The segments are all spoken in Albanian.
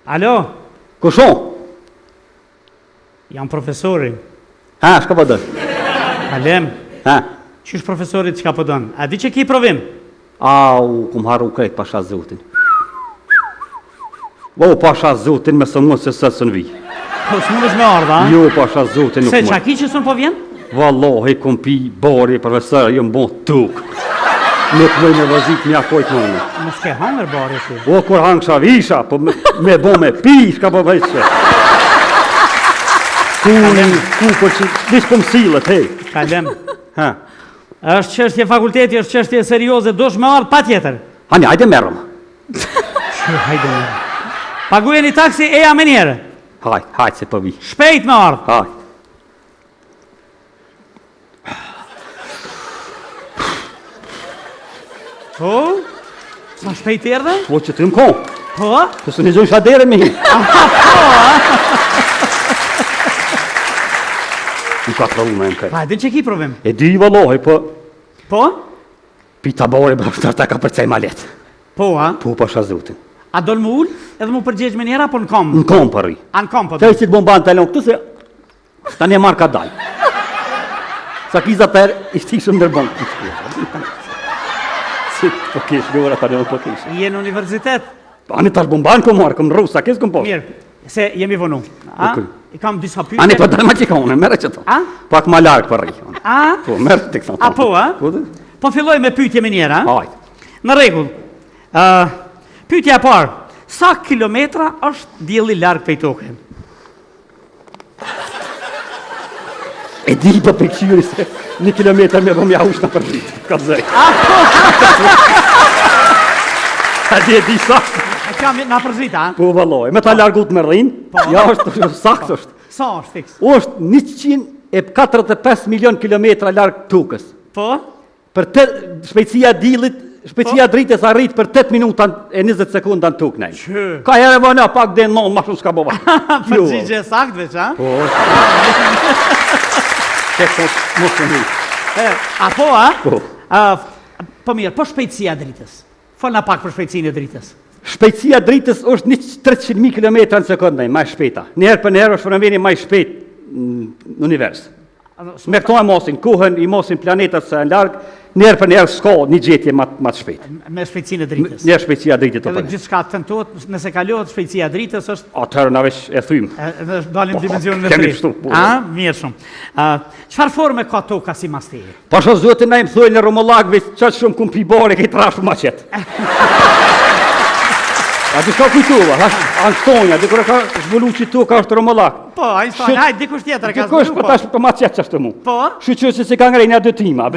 Alo, Kushon? jam profesori. Ha, shka po dën? Alem, Ha? qysh profesorit çka po don? A di që ki provim? Au, kum harru krejt pasha zotin. O, pasha zotin me së mund se së sën vi. Po s'mundesh me ardha, a? Jo, pasha zotin nuk Se mund. qa ki që s'un po vjen? Wallahi, kum pi bori, profesor, jo m'bon tuk. Nuk mëj me vazit mja kojt më unë. Mos ke hangër bari si. O, kur hangsha visha, po me bo me pi, shka po vejtë. Ku për që, dish për mësilët, hej. Kalem, Ha? është çështje fakulteti, është çështje serioze, dosh me ardh pa tjetër. Hani, hajde merëm. Që hajde me. Pagujeni taksi e jam e njerë. Hajde se po vi. Shpejt me ardh. Hajde. Po? Sa shpejt erdhe? Po që të më kohë, Po? të së një gjojnë shadere me hi. Nuk ka të me në kaj. Pa, edhe që ki provim? E di valohi, po Po? pita bori bërë ta ka përcej ma letë. Po, a? Po pasha zotin. A do më ull edhe më përgjegjë me njera, po në kom? Në kom përri. A në kom, po? Të e që të bomban të talon këtu se ta një marrë ka daj. Sa kiza për i shtishëm nërbon. Si, po kesh, gjora ta një po kesh. Je në universitet? Ani tash bomban ko marrë, këm rru, sa kes këm poshtë. Mirë, se jemi vonu. A? Okej. I kam disa pyetje. Ani po dalë ma që ka unë, mere që to. A? Pak ma larkë përri. A? Po, merë të kësa. A po, a? Po, dhe? Po filloj me pyetje me njera, a? Hajde. Në rregull. Pyetja e parë. Sa kilometra është dielli larg prej tokës? E di për pëkqyri se 1 kilometër me bëm ja ush në përri. Ka zëj. A di e di sa? E kam na përzit, a? Po valoj, me ta largut me rrin, ja është sakt është. Sa është fiks? Është 145 milion kilometra larg tokës. Po? Për shpejtësia dillit, shpejtësia dritës arrit për 8 minuta e 20 sekunda në tokë nej. Që? Ka herë vëna pak dhe non, ma shumë s'ka bova. Përgjigje sakt veç, a? Po. Tek mos të një. A po, a? Po. Po mirë, po shpejtësia e dritës. Folna pak për shpejtësinë e dritës. Shpejtësia dritës është 300.000 km në sekundë, ma shpejta. Njerë për njerë është fenomeni ma shpejt në univers. Me këto e mosin, kohën i mosin planetat se në largë, njerë për njerë s'ka një gjetje ma të shpejt. Me shpejtësinë e dritës. Njerë shpejtësia dritit të Edhe përne. gjithçka tentohet, nëse kalohet shpejtësia e dritës është Atërë në vesh e thymë. edhe dalim dimensionin e kemi tretë. kështu, po. A, mirë shumë. Çfarë forme ka toka si masteri? Pasha zotin na im thujnë në Romullakve, qatë shumë kum pibare, kejtë rashë ma qetë. A di shka kujtuva, Anstonja, di kërë ka zbulu që toka është Romullak. Po, Einstein, hajde dikush tjetër ka Dikush, zbulu, po tash për ma qetë qashtë mu. Po? Shqyqyë se ka ngrejnë a dëtima,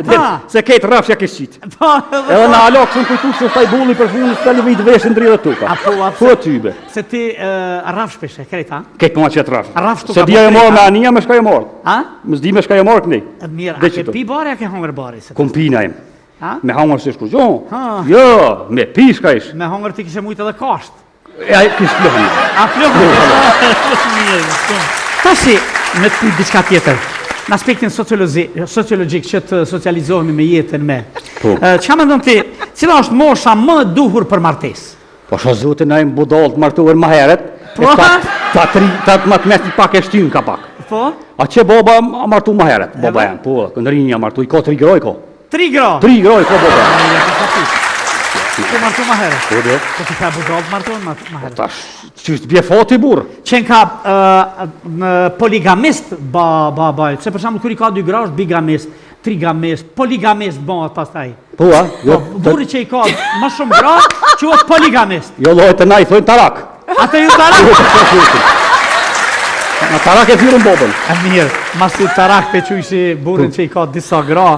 se kejtë rafshja ke shqitë. Po, Edhe në alok shumë kujtu që është taj bulli për funë së të lëvit veshën dridhe tuka. Po tybe. Se ti rraf shpeshe, krejta? Kejtë për ma qetë rafshë. Rafsh tuka Se dhja e po morë krejta. me anija me shka e morë. A? Më zdi me shka e morë këni. Mirë, Dhe a ke qëto. pi bari, a ke hongër bari? Se Kom pina im. A? Me hangër se shku gjohë. Ha. Jo, me pishka ish. Me hongër ti kishe mujtë edhe kasht. E a kishë plëhën. A flokë? Mirë, shumë. Tashi, me të pyet diçka tjetër. Në aspektin sociologjik që të socializohemi me jetën me. Po. Çka mendon ti, cila është mosha më e duhur për martesë? Po shë zotin na im budallë të martuar më heret. Po, Ta të matë mesi pak e shtynë ka pak. Po? A që boba a martu më heret. Boba janë, po, këndërinja martu. I ka 3 groj ko. 3 gra. 3 groj ko boba. Po martu ma herë. Po dhe. Po ti ka budallë të martuar ma herë. Tash, që është bje fati burë. Qenë ka poligamist bajt, se për shembull kur i ka 2 gra është bigamist, trigamist, poligamist bëhet pastaj. Po, a? Po, burri që i ka më shumë gra, quhet poligamist. Jo lojë të na i thojnë tarak. Atë ju tarak? Në tarak e thyrën bobën. A mirë, mas të tarak të qujshi burrin që i ka disa gra.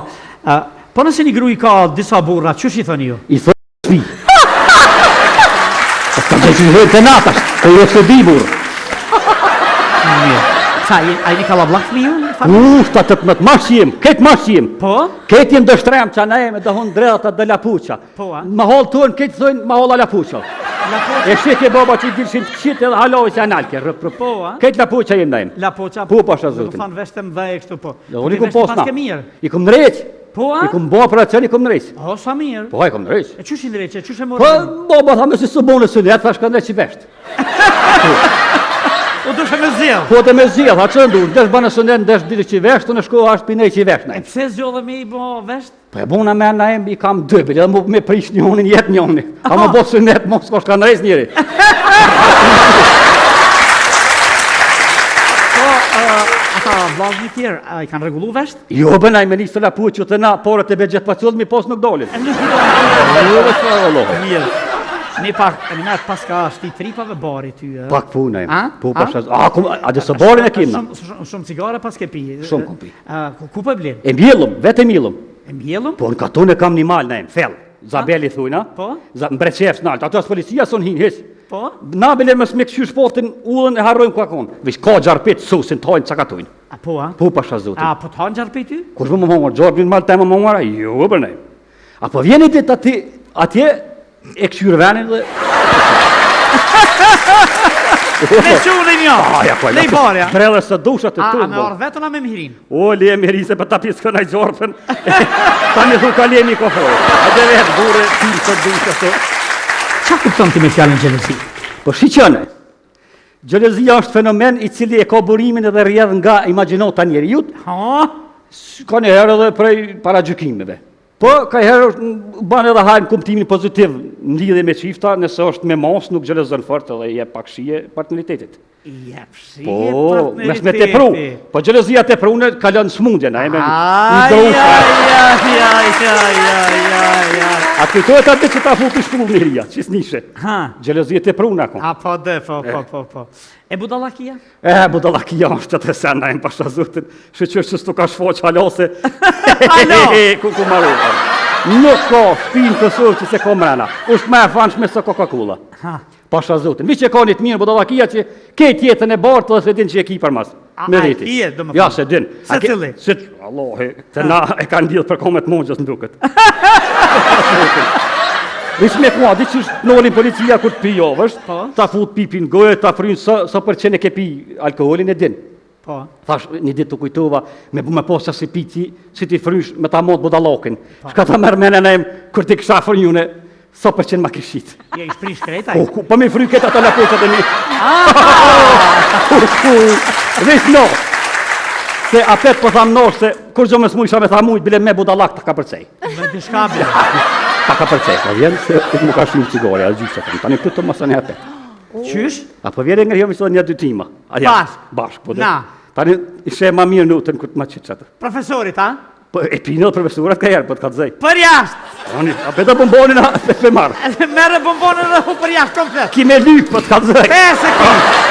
Po nëse një gru i ka disa burra, qësh i thoni ju? I thojnë shpi. Ka që që hëjtë të natash, të i rësë di burë. Mirë. Sa, a i një ka lablak fëmi ju? Shta të të më të mashqim, këtë mashqim. Po? Këtë jem dështrem që na e me dëhon dreta dhe lapuqa. Po, a? Ma holë tonë, këtë thojnë ma holla lapuqa. E shqetje boba që i dilshin të qite dhe halovë që analke. Po, a? Këtë lapuqa jem dajmë. Lapoqa? Po, pasha zotin. Në fanë veshtem dhe e kështu po. Unë i Ti kum veshti posna. paske mirë. I kum nreq. Po, a? I kum bo operacion, i kum nreq. O, sa mirë. Po, i kum nreq. E qësh i ndreqe, qësh e Po, morë? boba tha me si së bonë së letë, thash ka nreq i vesht. U dushe me zjell. Po të me zjell, a që ndu, ndesh banë së ndesh ditë që i vesh, të në shko ashtë pinej që i vesh, E nej. pse zgjodhe me i bo vesht? Po e bona me na i kam dëbel, edhe me prish njonin, jet njonin. A më bo së net, mos s'ka shka nëres njëri. Po, ata vllazëni tjerë, i kanë rregullu vesht? Jo, bënaj me nisë të lapu që të na, porët e begjet pa qëllë, mi pos nuk dolin. Mirë. Ne pak, e minat pas ka shti tripave bari ty, e? Pak punaj. A? Po pashas, a dhe së borin e kimna. Shumë cigare pas ke pi. Shumë kom pi. Ku po e blen? E mbjellum, vetë mbjellum. E mbjellum? Po në katon e kam një mal në fell. Zabeli thujna. Po? Mbreqef s'nalt, ato as policia son hin hiç. Po? Na bile më smek qysh potin ullën e harrojnë ku akon. Vish ka gjarpit susin tojnë cakatojnë. A po, a? Po pasha zotin. A po të hanë gjarë ty? Kur më hongër, gjorë vinë mal tema më hongëra? Jo, bërnej. Apo vjeni dit atje e këshyrë venin dhe... Me qunë e një! Aja, po, Lej barja! Brele së dushat të A tu. me orë vetën a me mhirin? O, le me rise për ta pisë kënaj gjorëpën. Ta një thu ka le një kohorë. A dhe vetë bure, tim së dushat të... Qa kupton ti me fjallën gjelësi? Po shiqëne, gjelëzia është fenomen i cili e ka burimin edhe rjedh nga imaginota njeriut, Ha? ka një herë edhe prej para gjykimeve. Po, ka herë banë edhe hajnë kuptimin pozitiv në lidhje me qifta, nëse është me mos, nuk gjelëzën fort edhe je pak shije partneritetit. Jep shi Po, mes me te pru. Po gjelëzia te prune ka lënë smundje, na e me A kujtojt atë që ta futi shkull në ria, që s'nishe. Ha? Gjelëzia te prune akon. A po dhe, po. E budallakia? Budallakia është të sen, na e më pasha zutin, shëqër që s'tu ka shfoq halose. Halo! Ku maru. Nuk ka shpinë të surë që se ko mrena. Usht me e fanshme së Coca-Cola. Ha? Pasha zotin. Vi që ka një të mirë budallakia që kejt jetën e bartë dhe se din që e ki për mas. Me A e veti. kije, do më Ja, thonë. se din. Se cili? Se, Allah, të na e kanë lidhë për komet mongjës në duket. Vish me kua, di që nolin policia kur të pijovësht, Po. ta fut pipin gojë, ta frynë sa për qene ke pi alkoholin e din. Po. Thash, një ditë të kujtova, me posë si piti, si ti frysh me ta mot budallakin. Shka ta mërë mene nejmë, kur ti kësha frynjune, sa për qenë ma këshit. Je i shprish krejtaj? Po me fry këtë ato lapoqat e mi. Vish no. Se apet po tham nosh se, kur gjo me s'mujsha me tha mujt, bile me budallak ta ka përcej. Me dishka bile. Ta ka përcej, po vjen se më ka shumë cigare, a gjysë të tani këtë të masën e apet. Qysh? Apo vjen nga jo mi një dy tima. Bashk, po dhe. Na. Tani ishe ma mirë nutën këtë ma qitë qatë. Profesorit, ha? Po e pinë dhe profesurat ka herë, po të ka të zej. Për jashtë! Apet e bombonin a pe marë. Mere bombonën dhe hu për jashtë komplet. Ki me lyk, po të ka të zej. 5 sekundë!